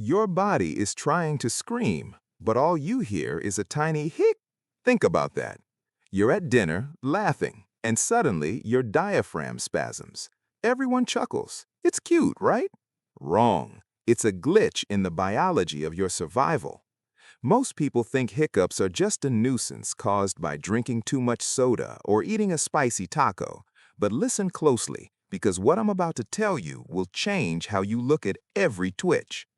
Your body is trying to scream, but all you hear is a tiny hic. Think about that. You're at dinner, laughing, and suddenly your diaphragm spasms. Everyone chuckles. It's cute, right? Wrong. It's a glitch in the biology of your survival. Most people think hiccups are just a nuisance caused by drinking too much soda or eating a spicy taco. But listen closely, because what I'm about to tell you will change how you look at every twitch.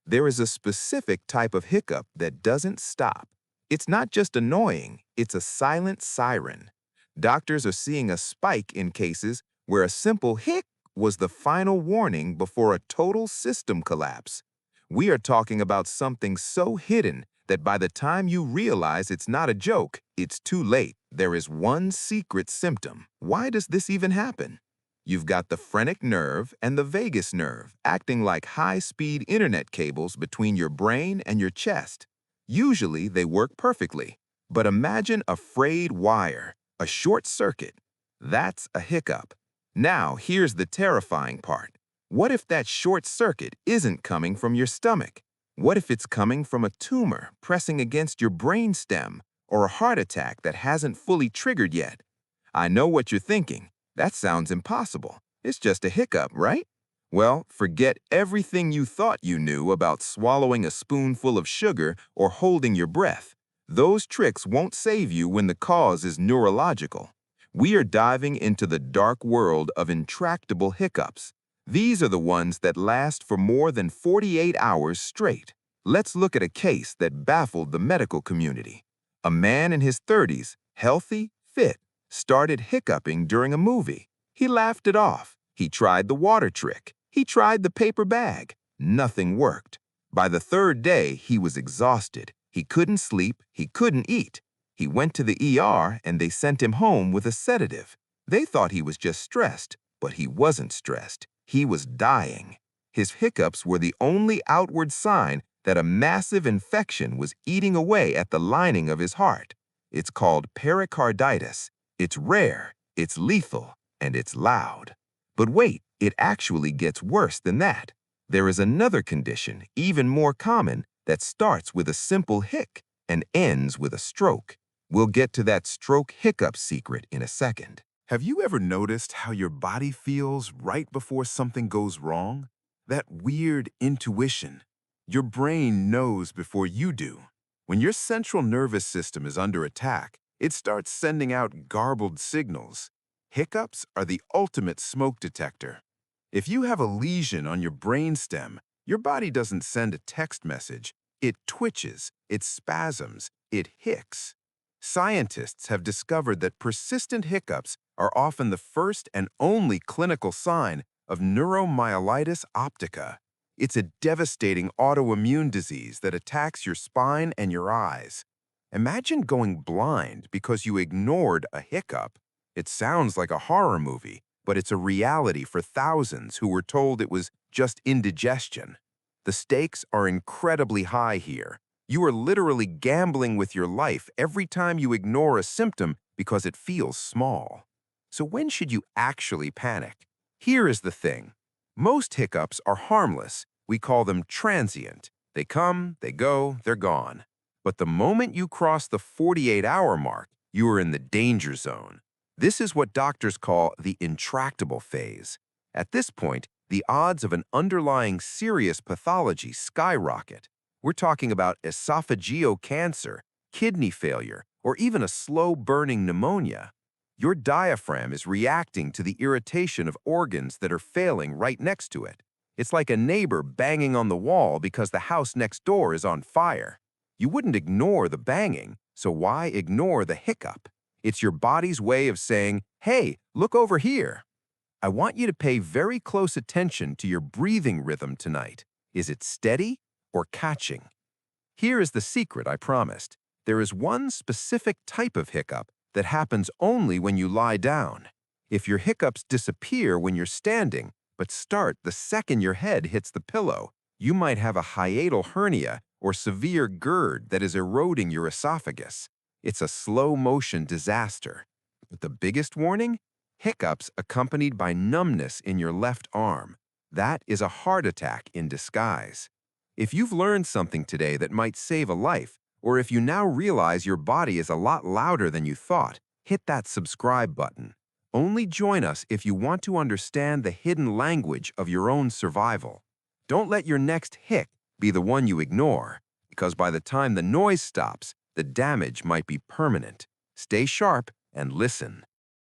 There is a specific type of hiccup that doesn't stop. It's not just annoying, it's a silent siren. Doctors are seeing a spike in cases where a simple hic was the final warning before a total system collapse. We are talking about something so hidden that by the time you realize it's not a joke, it's too late. There is one secret symptom. Why does this even happen? You've got the phrenic nerve and the vagus nerve acting like high-speed internet cables between your brain and your chest. Usually they work perfectly, but imagine a frayed wire, a short circuit. That's a hiccup. Now here's the terrifying part. What if that short circuit isn't coming from your stomach? What if it's coming from a tumor pressing against your brainstem or a heart attack that hasn't fully triggered yet? I know what you're thinking. That sounds impossible. It's just a hiccup, right? Well, forget everything you thought you knew about swallowing a spoonful of sugar or holding your breath. Those tricks won't save you when the cause is neurological. We are diving into the dark world of intractable hiccups. These are the ones that last for more than 48 hours straight. Let's look at a case that baffled the medical community. A man in his 30s, healthy, fit, started hiccuping during a movie. He laughed it off. He tried the water trick. He tried the paper bag. Nothing worked. By the third day, he was exhausted. He couldn't sleep. He couldn't eat. He went to the ER and they sent him home with a sedative. They thought he was just stressed, but he wasn't stressed. He was dying. His hiccups were the only outward sign that a massive infection was eating away at the lining of his heart. It's called pericarditis. It's rare, it's lethal, and it's loud. But wait, it actually gets worse than that. There is another condition, even more common, that starts with a simple hic and ends with a stroke. We'll get to that stroke hiccup secret in a second. Have you ever noticed how your body feels right before something goes wrong? That weird intuition. Your brain knows before you do. When your central nervous system is under attack, it starts sending out garbled signals. Hiccups are the ultimate smoke detector. If you have a lesion on your brainstem, your body doesn't send a text message. It twitches, it spasms, it hicks. Scientists have discovered that persistent hiccups are often the first and only clinical sign of neuromyelitis optica. It's a devastating autoimmune disease that attacks your spine and your eyes. Imagine going blind because you ignored a hiccup. It sounds like a horror movie, but it's a reality for thousands who were told it was just indigestion. The stakes are incredibly high here. You are literally gambling with your life every time you ignore a symptom because it feels small. So when should you actually panic? Here is the thing. Most hiccups are harmless. We call them transient. They come, they go, they're gone. But the moment you cross the 48-hour mark, you are in the danger zone. This is what doctors call the intractable phase. At this point, the odds of an underlying serious pathology skyrocket. We're talking about esophageal cancer, kidney failure, or even a slow-burning pneumonia. Your diaphragm is reacting to the irritation of organs that are failing right next to it. It's like a neighbor banging on the wall because the house next door is on fire. You wouldn't ignore the banging, so why ignore the hiccup? It's your body's way of saying, hey, look over here. I want you to pay very close attention to your breathing rhythm tonight. Is it steady or catching? Here is the secret I promised. There is one specific type of hiccup that happens only when you lie down. If your hiccups disappear when you're standing, but start the second your head hits the pillow, you might have a hiatal hernia or severe GERD that is eroding your esophagus. It's a slow-motion disaster. But the biggest warning? Hiccups accompanied by numbness in your left arm. That is a heart attack in disguise. If you've learned something today that might save a life, or if you now realize your body is a lot louder than you thought, hit that subscribe button. Only join us if you want to understand the hidden language of your own survival. Don't let your next hic be the one you ignore, because by the time the noise stops, the damage might be permanent. Stay sharp and listen.